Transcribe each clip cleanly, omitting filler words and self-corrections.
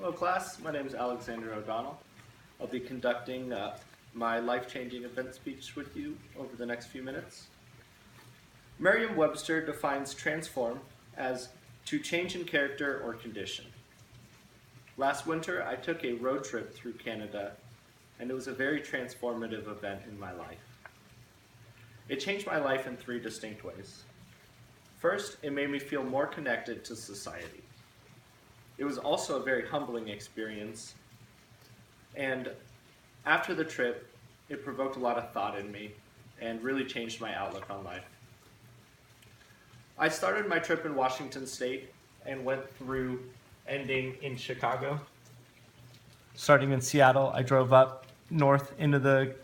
Hello class, my name is Alexander O'Donnell. I'll be conducting my life-changing event speech with you over the next few minutes. Merriam-Webster defines transform as to change in character or condition. Last winter, I took a road trip through Canada, and it was a very transformative event in my life. It changed my life in three distinct ways. First, it made me feel more connected to society. It was also a very humbling experience, and after the trip, it provoked a lot of thought in me and really changed my outlook on life. I started my trip in Washington State and went through ending in Chicago. Starting in Seattle, I drove up north into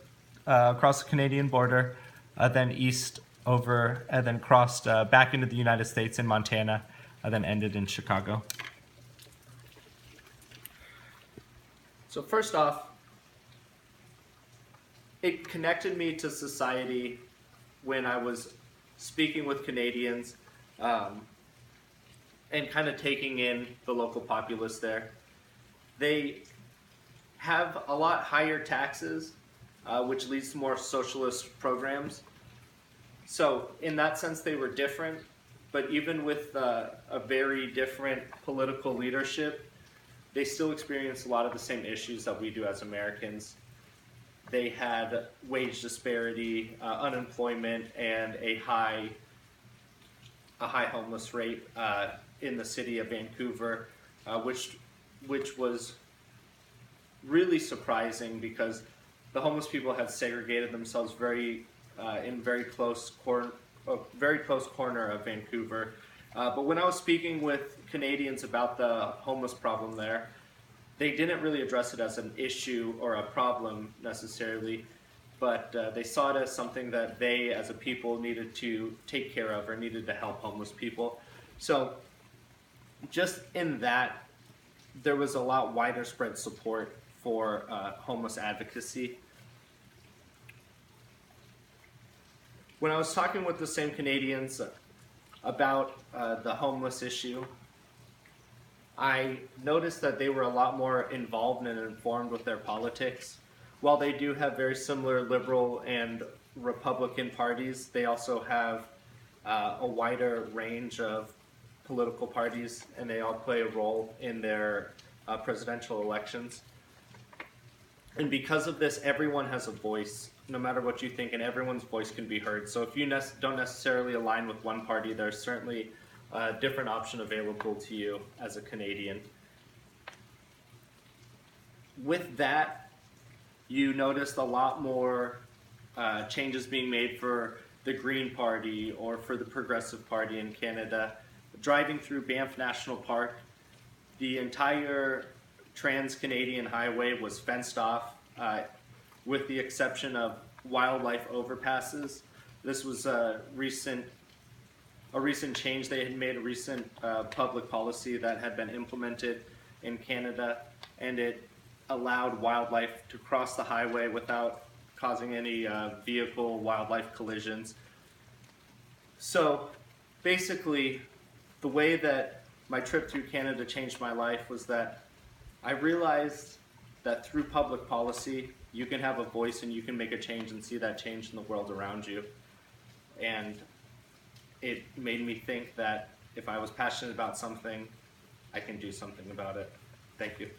across the Canadian border, then east over, and then crossed back into the United States in Montana, and then ended in Chicago. So first off, it connected me to society when I was speaking with Canadians and kind of taking in the local populace there. They have a lot higher taxes, which leads to more socialist programs. So in that sense, they were different, but even with a very different political leadership, they still experienced a lot of the same issues that we do as Americans. They had wage disparity, unemployment, and a high homeless rate in the city of Vancouver, which was really surprising because the homeless people had segregated themselves in very close corner of Vancouver. But when I was speaking with Canadians about the homeless problem there, they didn't really address it as an issue or a problem necessarily, but they saw it as something that they as a people needed to take care of or needed to help homeless people. So just in that, there was a lot wider spread support for homeless advocacy. When I was talking with the same Canadians about the homeless issue, I noticed that they were a lot more involved and informed with their politics. While they do have very similar Liberal and Republican parties, they also have a wider range of political parties, and they all play a role in their presidential elections. And because of this, everyone has a voice, no matter what you think, and everyone's voice can be heard. So if you don't necessarily align with one party, there's certainly a different option available to you as a Canadian. With that, you noticed a lot more changes being made for the Green Party or for the Progressive Party in Canada. Driving through Banff National Park, the entire Trans-Canadian Highway was fenced off, with the exception of wildlife overpasses. This was a recent change. They had made a recent public policy that had been implemented in Canada, and it allowed wildlife to cross the highway without causing any vehicle-wildlife collisions. So basically, the way that my trip through Canada changed my life was that I realized that through public policy, you can have a voice and you can make a change and see that change in the world around you. And it made me think that if I was passionate about something, I can do something about it. Thank you.